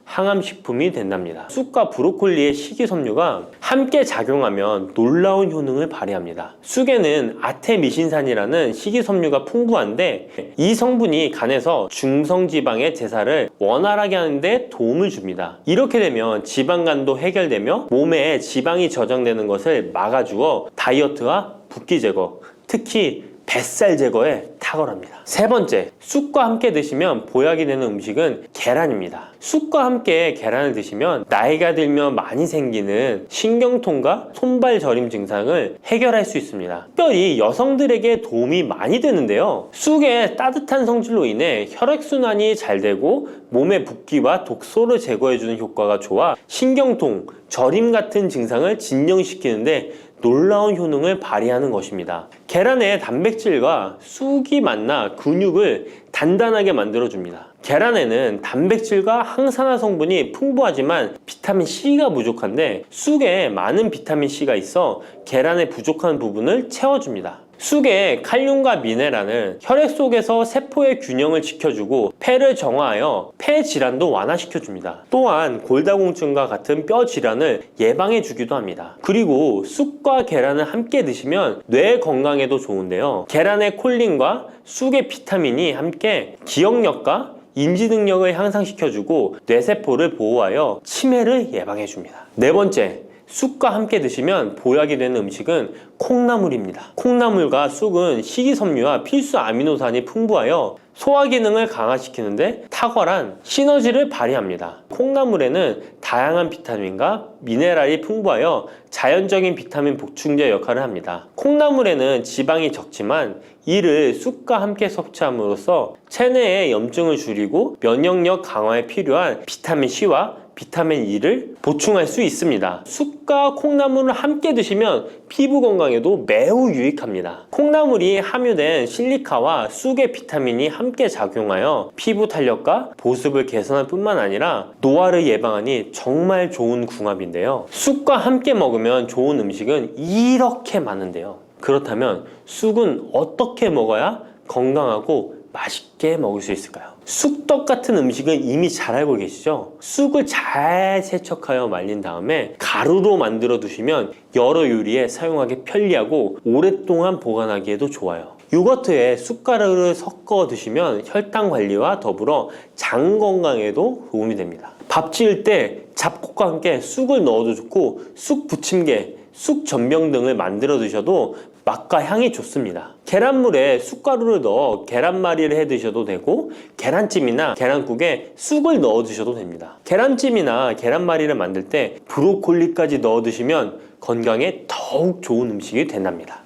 항암식품이 된답니다. 쑥과 브로콜리의 식이섬유가 함께 작용하면 놀라운 효능을 발휘합니다. 쑥에는 아테미신산이라는 식이섬유가 풍부한데 이 성분이 간에서 중성지방의 대사를 원활하게 하는데 도움을 줍니다. 이렇게 되면 지방간도 해결되며 몸에 지방이 저장되는 것을 막아주어 다이어트와 붓기 제거, 특히 뱃살 제거에 탁월합니다. 세 번째, 쑥과 함께 드시면 보약이 되는 음식은 계란입니다. 쑥과 함께 계란을 드시면 나이가 들면 많이 생기는 신경통과 손발 저림 증상을 해결할 수 있습니다. 특별히 여성들에게 도움이 많이 되는데요. 쑥의 따뜻한 성질로 인해 혈액순환이 잘 되고 몸의 붓기와 독소를 제거해주는 효과가 좋아 신경통, 저림 같은 증상을 진정시키는데 놀라운 효능을 발휘하는 것입니다. 계란의 단백질과 쑥이 만나 근육을 단단하게 만들어줍니다. 계란에는 단백질과 항산화 성분이 풍부하지만 비타민 C가 부족한데 쑥에 많은 비타민 C가 있어 계란의 부족한 부분을 채워줍니다. 쑥의 칼륨과 미네랄은 혈액 속에서 세포의 균형을 지켜주고 폐를 정화하여 폐 질환도 완화시켜줍니다. 또한 골다공증과 같은 뼈 질환을 예방해주기도 합니다. 그리고 쑥과 계란을 함께 드시면 뇌 건강에도 좋은데요. 계란의 콜린과 쑥의 비타민이 함께 기억력과 인지 능력을 향상시켜주고 뇌세포를 보호하여 치매를 예방해줍니다. 네 번째, 쑥과 함께 드시면 보약이 되는 음식은 콩나물입니다. 콩나물과 쑥은 식이섬유와 필수 아미노산이 풍부하여 소화 기능을 강화시키는데 탁월한 시너지를 발휘합니다. 콩나물에는 다양한 비타민과 미네랄이 풍부하여 자연적인 비타민 보충제 역할을 합니다. 콩나물에는 지방이 적지만 이를 쑥과 함께 섭취함으로써 체내의 염증을 줄이고 면역력 강화에 필요한 비타민 C와 비타민 E를 보충할 수 있습니다. 쑥과 콩나물을 함께 드시면 피부 건강에도 매우 유익합니다. 콩나물이 함유된 실리카와 쑥의 비타민이 함께 작용하여 피부 탄력과 보습을 개선할 뿐만 아니라 노화를 예방하니 정말 좋은 궁합인데요. 쑥과 함께 먹으면 좋은 음식은 이렇게 많은데요. 그렇다면 쑥은 어떻게 먹어야 건강하고 맛있게 먹을 수 있을까요? 쑥떡 같은 음식은 이미 잘 알고 계시죠? 쑥을 잘 세척하여 말린 다음에 가루로 만들어 두시면 여러 요리에 사용하기 편리하고 오랫동안 보관하기에도 좋아요. 요거트에 쑥가루를 섞어 드시면 혈당 관리와 더불어 장 건강에도 도움이 됩니다. 밥 지을 때 잡곡과 함께 쑥을 넣어도 좋고 쑥 부침개, 쑥 전병 등을 만들어 드셔도 맛과 향이 좋습니다. 계란물에 쑥가루를 넣어 계란말이를 해 드셔도 되고 계란찜이나 계란국에 쑥을 넣어 드셔도 됩니다. 계란찜이나 계란말이를 만들 때 브로콜리까지 넣어 드시면 건강에 더욱 좋은 음식이 된답니다.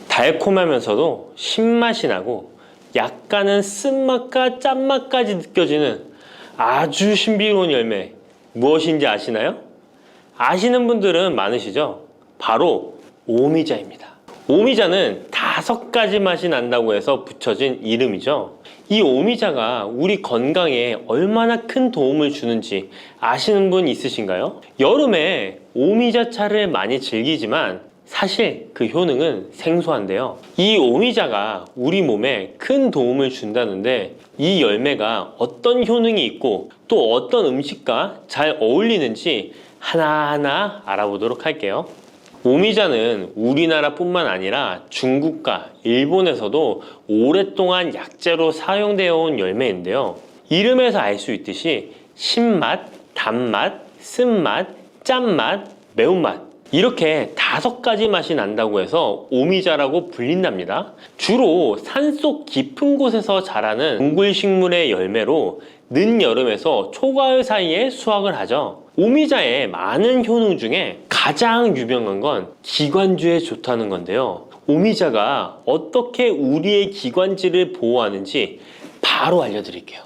달콤하면서도 신맛이 나고 약간은 쓴맛과 짠맛까지 느껴지는 아주 신비로운 열매 무엇인지 아시나요? 아시는 분들은 많으시죠? 바로 오미자입니다. 오미자는 5가지 맛이 난다고 해서 붙여진 이름이죠. 이 오미자가 우리 건강에 얼마나 큰 도움을 주는지 아시는 분 있으신가요? 여름에 오미자차를 많이 즐기지만 사실 그 효능은 생소한데요. 이 오미자가 우리 몸에 큰 도움을 준다는데 이 열매가 어떤 효능이 있고 또 어떤 음식과 잘 어울리는지 하나하나 알아보도록 할게요. 오미자는 우리나라뿐만 아니라 중국과 일본에서도 오랫동안 약재로 사용되어 온 열매인데요. 이름에서 알 수 있듯이 신맛, 단맛, 쓴맛, 짠맛, 매운맛 이렇게 5가지 맛이 난다고 해서 오미자라고 불린답니다. 주로 산속 깊은 곳에서 자라는 동굴식물의 열매로 늦여름에서 초가을 사이에 수확을 하죠. 오미자의 많은 효능 중에 가장 유명한 건 기관지에 좋다는 건데요. 오미자가 어떻게 우리의 기관지를 보호하는지 바로 알려드릴게요.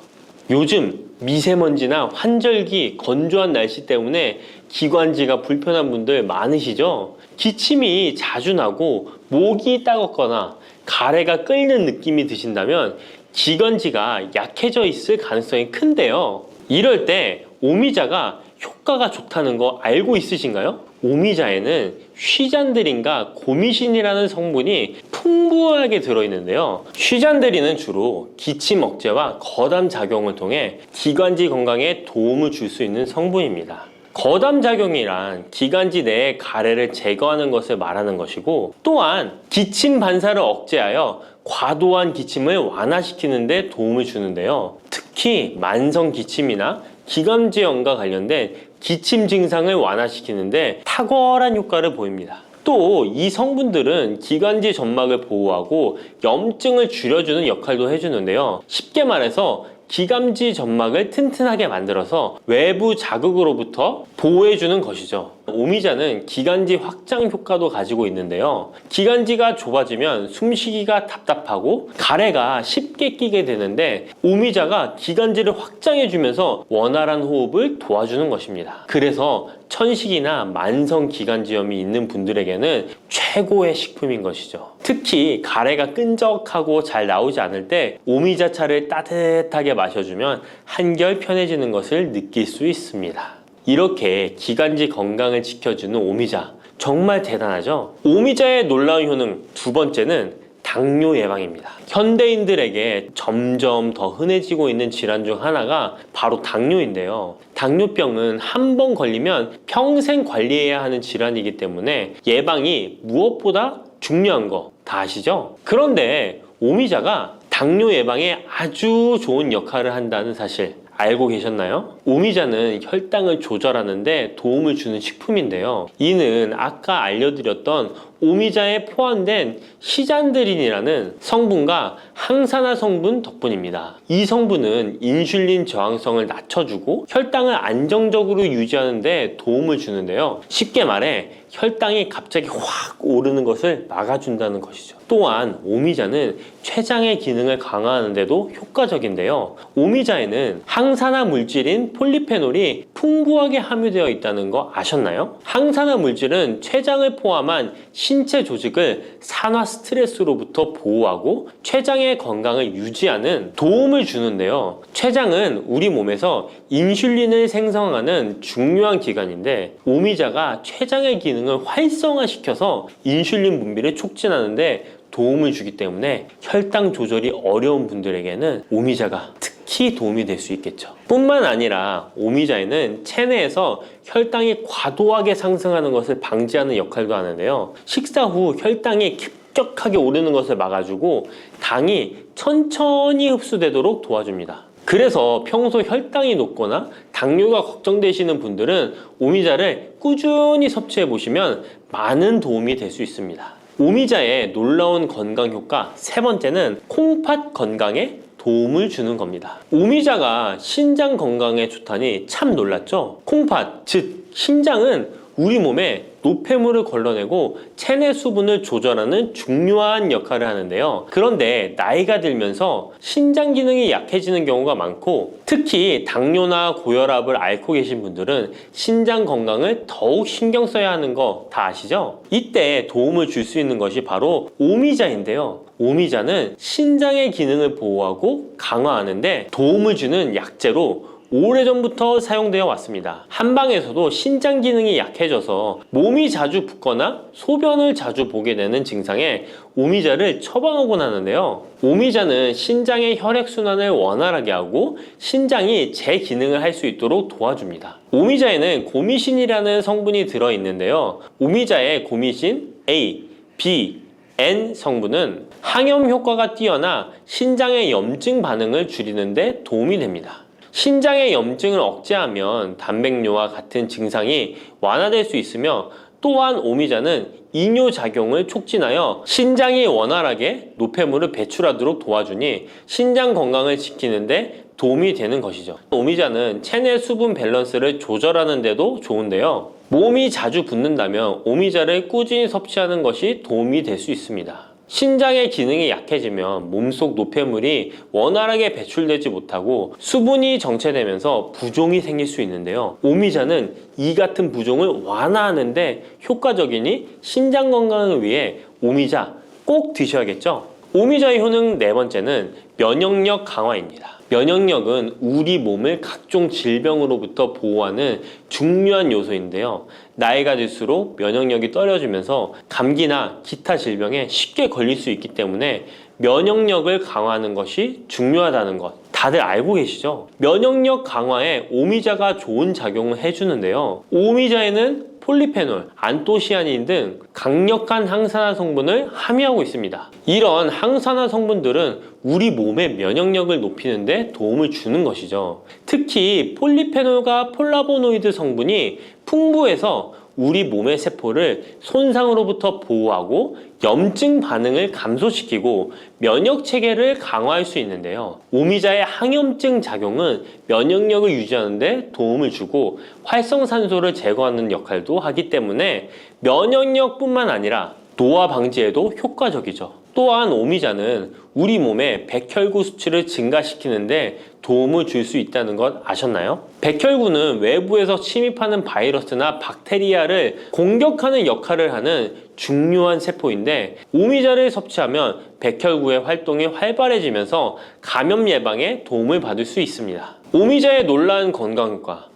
요즘 미세먼지나 환절기, 건조한 날씨 때문에 기관지가 불편한 분들 많으시죠? 기침이 자주 나고 목이 따갑거나 가래가 끓는 느낌이 드신다면 기관지가 약해져 있을 가능성이 큰데요. 이럴 때 오미자가 효과가 좋다는 거 알고 있으신가요? 오미자에는 쉬잔드린과 고미신이라는 성분이 풍부하게 들어있는데요. 쉬잔드린은 주로 기침 억제와 거담 작용을 통해 기관지 건강에 도움을 줄 수 있는 성분입니다. 거담 작용이란 기관지 내의 가래를 제거하는 것을 말하는 것이고 또한 기침 반사를 억제하여 과도한 기침을 완화시키는 데 도움을 주는데요. 특히 만성 기침이나 기관지염과 관련된 기침 증상을 완화시키는데 탁월한 효과를 보입니다. 또 이 성분들은 기관지 점막을 보호하고 염증을 줄여주는 역할도 해주는데요. 쉽게 말해서 기관지 점막을 튼튼하게 만들어서 외부 자극으로부터 보호해주는 것이죠. 오미자는 기관지 확장 효과도 가지고 있는데요. 기관지가 좁아지면 숨쉬기가 답답하고 가래가 쉽게 끼게 되는데 오미자가 기관지를 확장해주면서 원활한 호흡을 도와주는 것입니다. 그래서 천식이나 만성 기관지염이 있는 분들에게는 최고의 식품인 것이죠. 특히 가래가 끈적하고 잘 나오지 않을 때 오미자차를 따뜻하게 마셔주면 한결 편해지는 것을 느낄 수 있습니다. 이렇게 기관지 건강을 지켜주는 오미자, 정말 대단하죠? 오미자의 놀라운 효능 두 번째는 당뇨 예방입니다. 현대인들에게 점점 더 흔해지고 있는 질환 중 하나가 바로 당뇨인데요. 당뇨병은 한 번 걸리면 평생 관리해야 하는 질환이기 때문에 예방이 무엇보다 중요한 거 다 아시죠? 그런데 오미자가 당뇨 예방에 아주 좋은 역할을 한다는 사실 알고 계셨나요? 오미자는 혈당을 조절하는데 도움을 주는 식품인데요. 이는 아까 알려드렸던 오미자에 포함된 시잔드린이라는 성분과 항산화 성분 덕분입니다. 이 성분은 인슐린 저항성을 낮춰주고 혈당을 안정적으로 유지하는 데 도움을 주는데요. 쉽게 말해 혈당이 갑자기 확 오르는 것을 막아준다는 것이죠. 또한 오미자는 췌장의 기능을 강화하는 데도 효과적인데요. 오미자에는 항산화 물질인 폴리페놀이 풍부하게 함유되어 있다는 거 아셨나요? 항산화 물질은 췌장을 포함한 신체 조직을 산화 스트레스로부터 보호하고 췌장의 건강을 유지하는 도움을 주는데요. 췌장은 우리 몸에서 인슐린을 생성하는 중요한 기관인데 오미자가 췌장의 기능을 활성화시켜서 인슐린 분비를 촉진하는데 도움을 주기 때문에 혈당 조절이 어려운 분들에게는 오미자가 특히 도움이 될 수 있겠죠. 뿐만 아니라 오미자에는 체내에서 혈당이 과도하게 상승하는 것을 방지하는 역할도 하는데요. 식사 후 혈당이 급격하게 오르는 것을 막아주고 당이 천천히 흡수되도록 도와줍니다. 그래서 평소 혈당이 높거나 당뇨가 걱정되시는 분들은 오미자를 꾸준히 섭취해 보시면 많은 도움이 될 수 있습니다. 오미자의 놀라운 건강 효과 세 번째는 콩팥 건강에 도움을 주는 겁니다. 오미자가 신장 건강에 좋다니 참 놀랐죠? 콩팥, 즉 신장은 우리 몸에 노폐물을 걸러내고 체내 수분을 조절하는 중요한 역할을 하는데요. 그런데 나이가 들면서 신장 기능이 약해지는 경우가 많고 특히 당뇨나 고혈압을 앓고 계신 분들은 신장 건강을 더욱 신경 써야 하는 거 다 아시죠? 이때 도움을 줄 수 있는 것이 바로 오미자인데요. 오미자는 신장의 기능을 보호하고 강화하는데 도움을 주는 약재로 오래전부터 사용되어 왔습니다. 한방에서도 신장 기능이 약해져서 몸이 자주 붓거나 소변을 자주 보게 되는 증상에 오미자를 처방하곤 하는데요. 오미자는 신장의 혈액순환을 원활하게 하고 신장이 제 기능을 할 수 있도록 도와줍니다. 오미자에는 고미신이라는 성분이 들어있는데요. 오미자의 고미신 A, B, N 성분은 항염 효과가 뛰어나 신장의 염증 반응을 줄이는 데 도움이 됩니다. 신장의 염증을 억제하면 단백뇨와 같은 증상이 완화될 수 있으며 또한 오미자는 이뇨작용을 촉진하여 신장이 원활하게 노폐물을 배출하도록 도와주니 신장 건강을 지키는 데 도움이 되는 것이죠. 오미자는 체내 수분 밸런스를 조절하는 데도 좋은데요. 몸이 자주 붓는다면 오미자를 꾸준히 섭취하는 것이 도움이 될 수 있습니다. 신장의 기능이 약해지면 몸속 노폐물이 원활하게 배출되지 못하고 수분이 정체되면서 부종이 생길 수 있는데요. 오미자는 이 같은 부종을 완화하는데 효과적이니 신장 건강을 위해 오미자 꼭 드셔야겠죠. 오미자의 효능 네 번째는 면역력 강화입니다. 면역력은 우리 몸을 각종 질병으로부터 보호하는 중요한 요소인데요. 나이가 들수록 면역력이 떨어지면서 감기나 기타 질병에 쉽게 걸릴 수 있기 때문에 면역력을 강화하는 것이 중요하다는 것 다들 알고 계시죠? 면역력 강화에 오미자가 좋은 작용을 해주는데요. 오미자에는 폴리페놀, 안토시아닌 등 강력한 항산화 성분을 함유하고 있습니다. 이런 항산화 성분들은 우리 몸의 면역력을 높이는 데 도움을 주는 것이죠. 특히 폴리페놀과 폴라보노이드 성분이 풍부해서 우리 몸의 세포를 손상으로부터 보호하고 염증 반응을 감소시키고 면역 체계를 강화할 수 있는데요. 오미자의 항염증 작용은 면역력을 유지하는 데 도움을 주고 활성산소를 제거하는 역할도 하기 때문에 면역력뿐만 아니라 노화 방지에도 효과적이죠. 또한 오미자는 우리 몸의 백혈구 수치를 증가시키는데 도움을 줄 수 있다는 것 아셨나요? 백혈구는 외부에서 침입하는 바이러스나 박테리아를 공격하는 역할을 하는 중요한 세포인데 오미자를 섭취하면 백혈구의 활동이 활발해지면서 감염 예방에 도움을 받을 수 있습니다. 오미자의 놀라운 건강 효과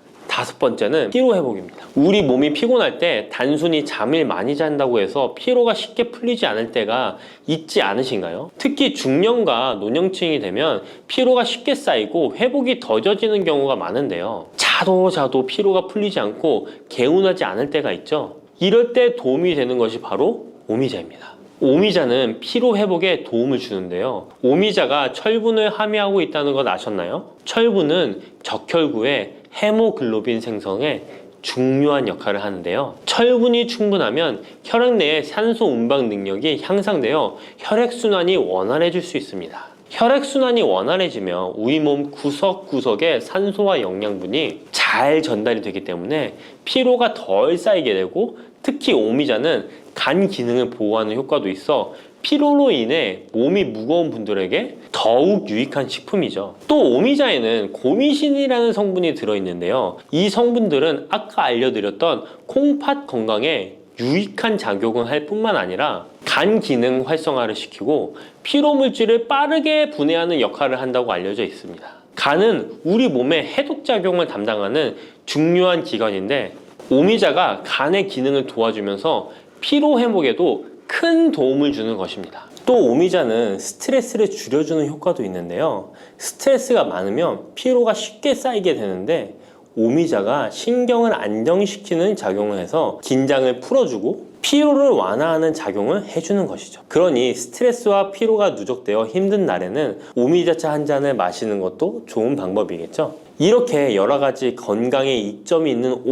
5번째는 피로 회복입니다. 우리 몸이 피곤할 때 단순히 잠을 많이 잔다고 해서 피로가 쉽게 풀리지 않을 때가 있지 않으신가요? 특히 중년과 노년층이 되면 피로가 쉽게 쌓이고 회복이 더뎌지는 경우가 많은데요. 자도 피로가 풀리지 않고 개운하지 않을 때가 있죠. 이럴 때 도움이 되는 것이 바로 오미자입니다. 오미자는 피로 회복에 도움을 주는데요. 오미자가 철분을 함유하고 있다는 것 아셨나요? 철분은 적혈구의 헤모글로빈 생성에 중요한 역할을 하는데요. 철분이 충분하면 혈액 내의 산소 운반 능력이 향상되어 혈액순환이 원활해질 수 있습니다. 혈액순환이 원활해지면 우리 몸 구석구석에 산소와 영양분이 잘 전달이 되기 때문에 피로가 덜 쌓이게 되고, 특히 오미자는 간 기능을 보호하는 효과도 있어 피로로 인해 몸이 무거운 분들에게 더욱 유익한 식품이죠. 또 오미자에는 고미신이라는 성분이 들어있는데요. 이 성분들은 아까 알려드렸던 콩팥 건강에 유익한 작용을 할 뿐만 아니라 간 기능 활성화를 시키고 피로 물질을 빠르게 분해하는 역할을 한다고 알려져 있습니다. 간은 우리 몸의 해독 작용을 담당하는 중요한 기관인데, 오미자가 간의 기능을 도와주면서 피로 회복에도 큰 도움을 주는 것입니다. 또 오미자는 스트레스를 줄여주는 효과도 있는데요. 스트레스가 많으면 피로가 쉽게 쌓이게 되는데, 오미자가 신경을 안정시키는 작용을 해서 긴장을 풀어주고 피로를 완화하는 작용을 해주는 것이죠. 그러니 스트레스와 피로가 누적되어 힘든 날에는 오미자차 한 잔을 마시는 것도 좋은 방법이겠죠. 이렇게 여러 가지 건강에 이점이 있는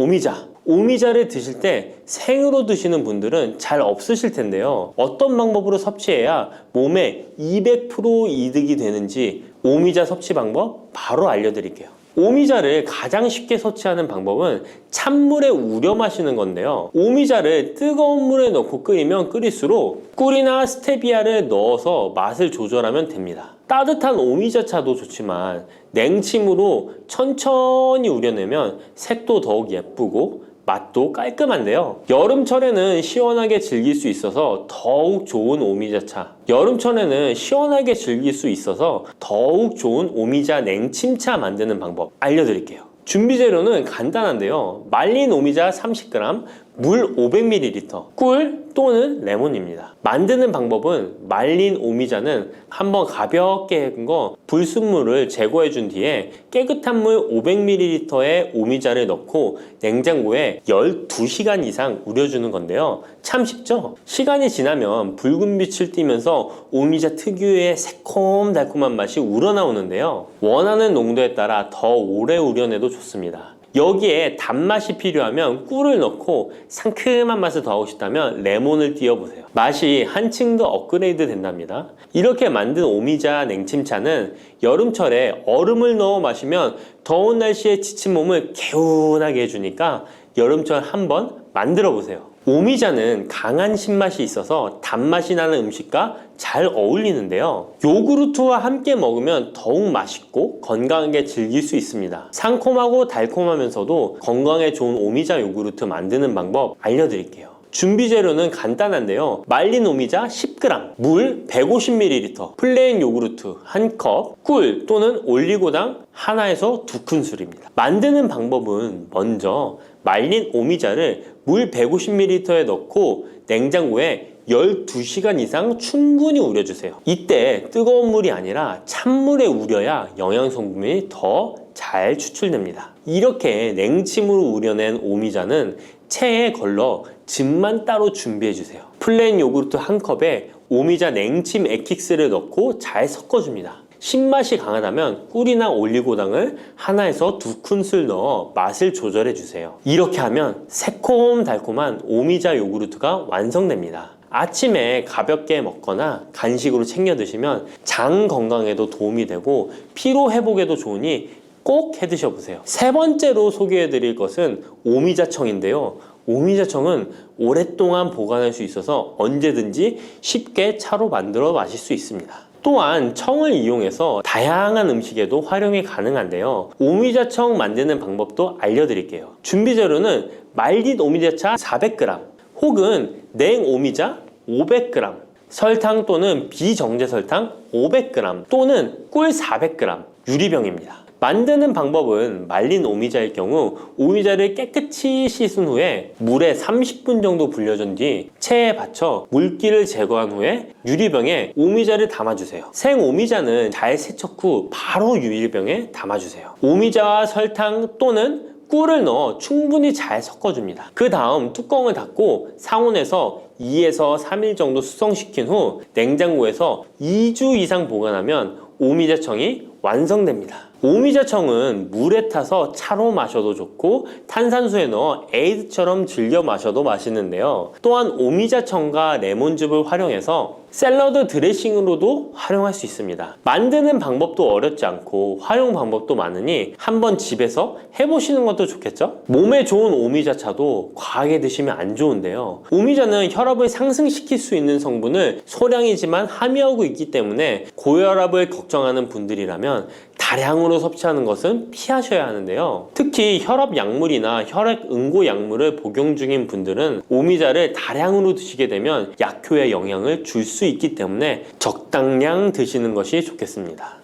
오미자를 드실 때 생으로 드시는 분들은 잘 없으실 텐데요. 어떤 방법으로 섭취해야 몸에 200% 이득이 되는지 오미자 섭취 방법 바로 알려드릴게요. 오미자를 가장 쉽게 섭취하는 방법은 찬물에 우려 마시는 건데요. 오미자를 뜨거운 물에 넣고 끓이면 끓일수록 꿀이나 스테비아를 넣어서 맛을 조절하면 됩니다. 따뜻한 오미자차도 좋지만 냉침으로 천천히 우려내면 색도 더욱 예쁘고 맛도 깔끔한데요. 여름철에는 시원하게 즐길 수 있어서 더욱 좋은 오미자차, 여름철에는 시원하게 즐길 수 있어서 더욱 좋은 오미자 냉침차 만드는 방법 알려드릴게요. 준비 재료는 간단한데요. 말린 오미자 30g, 물 500ml, 꿀 또는 레몬입니다. 만드는 방법은 말린 오미자는 한번 가볍게 헹군 거 불순물을 제거해 준 뒤에 깨끗한 물 500ml에 오미자를 넣고 냉장고에 12시간 이상 우려주는 건데요. 참 쉽죠? 시간이 지나면 붉은 빛을 띠면서 오미자 특유의 새콤달콤한 맛이 우러나오는데요. 원하는 농도에 따라 더 오래 우려내도 좋습니다. 여기에 단맛이 필요하면 꿀을 넣고 상큼한 맛을 더하고 싶다면 레몬을 띄워보세요. 맛이 한층 더 업그레이드 된답니다. 이렇게 만든 오미자 냉침차는 여름철에 얼음을 넣어 마시면 더운 날씨에 지친 몸을 개운하게 해주니까 여름철 한번 만들어 보세요. 오미자는 강한 신맛이 있어서 단맛이 나는 음식과 잘 어울리는데요. 요구르트와 함께 먹으면 더욱 맛있고 건강하게 즐길 수 있습니다. 상콤하고 달콤하면서도 건강에 좋은 오미자 요구르트 만드는 방법 알려드릴게요. 준비 재료는 간단한데요. 말린 오미자 10g, 물 150ml, 플레인 요구르트 1컵, 꿀 또는 올리고당 하나에서 2큰술입니다. 만드는 방법은 먼저 말린 오미자를 물 150ml에 넣고 냉장고에 12시간 이상 충분히 우려주세요. 이때 뜨거운 물이 아니라 찬물에 우려야 영양성분이 더 잘 추출됩니다. 이렇게 냉침으로 우려낸 오미자는 체에 걸러 즙만 따로 준비해주세요. 플레인 요구르트 1컵에 오미자 냉침 액기스를 넣고 잘 섞어줍니다. 신맛이 강하다면 꿀이나 올리고당을 하나에서 2큰술 넣어 맛을 조절해주세요. 이렇게 하면 새콤달콤한 오미자 요구르트가 완성됩니다. 아침에 가볍게 먹거나 간식으로 챙겨 드시면 장 건강에도 도움이 되고 피로 회복에도 좋으니 꼭 해 드셔보세요. 세 번째로 소개해드릴 것은 오미자청인데요. 오미자청은 오랫동안 보관할 수 있어서 언제든지 쉽게 차로 만들어 마실 수 있습니다. 또한 청을 이용해서 다양한 음식에도 활용이 가능한데요. 오미자청 만드는 방법도 알려드릴게요. 준비 재료는 말린 오미자차 400g 혹은 냉 오미자 500g, 설탕 또는 비정제 설탕 500g 또는 꿀 400g, 유리병입니다. 만드는 방법은 말린 오미자일 경우 오미자를 깨끗이 씻은 후에 물에 30분 정도 불려준 뒤 체에 받쳐 물기를 제거한 후에 유리병에 오미자를 담아주세요. 생 오미자는 잘 세척 후 바로 유리병에 담아주세요. 오미자와 설탕 또는 꿀을 넣어 충분히 잘 섞어줍니다. 그 다음 뚜껑을 닫고 상온에서 2에서 3일 정도 숙성시킨 후 냉장고에서 2주 이상 보관하면 오미자청이 완성됩니다. 오미자청은 물에 타서 차로 마셔도 좋고 탄산수에 넣어 에이드처럼 즐겨 마셔도 맛있는데요. 또한 오미자청과 레몬즙을 활용해서 샐러드 드레싱으로도 활용할 수 있습니다. 만드는 방법도 어렵지 않고 활용 방법도 많으니 한번 집에서 해보시는 것도 좋겠죠? 몸에 좋은 오미자차도 과하게 드시면 안 좋은데요. 오미자는 혈압을 상승시킬 수 있는 성분을 소량이지만 함유하고 있기 때문에 고혈압을 걱정하는 분들이라면 다량으로 섭취하는 것은 피하셔야 하는데요. 특히 혈압 약물이나 혈액 응고 약물을 복용 중인 분들은 오미자를 다량으로 드시게 되면 약효에 영향을 줄 수 있기 때문에 적당량 드시는 것이 좋겠습니다.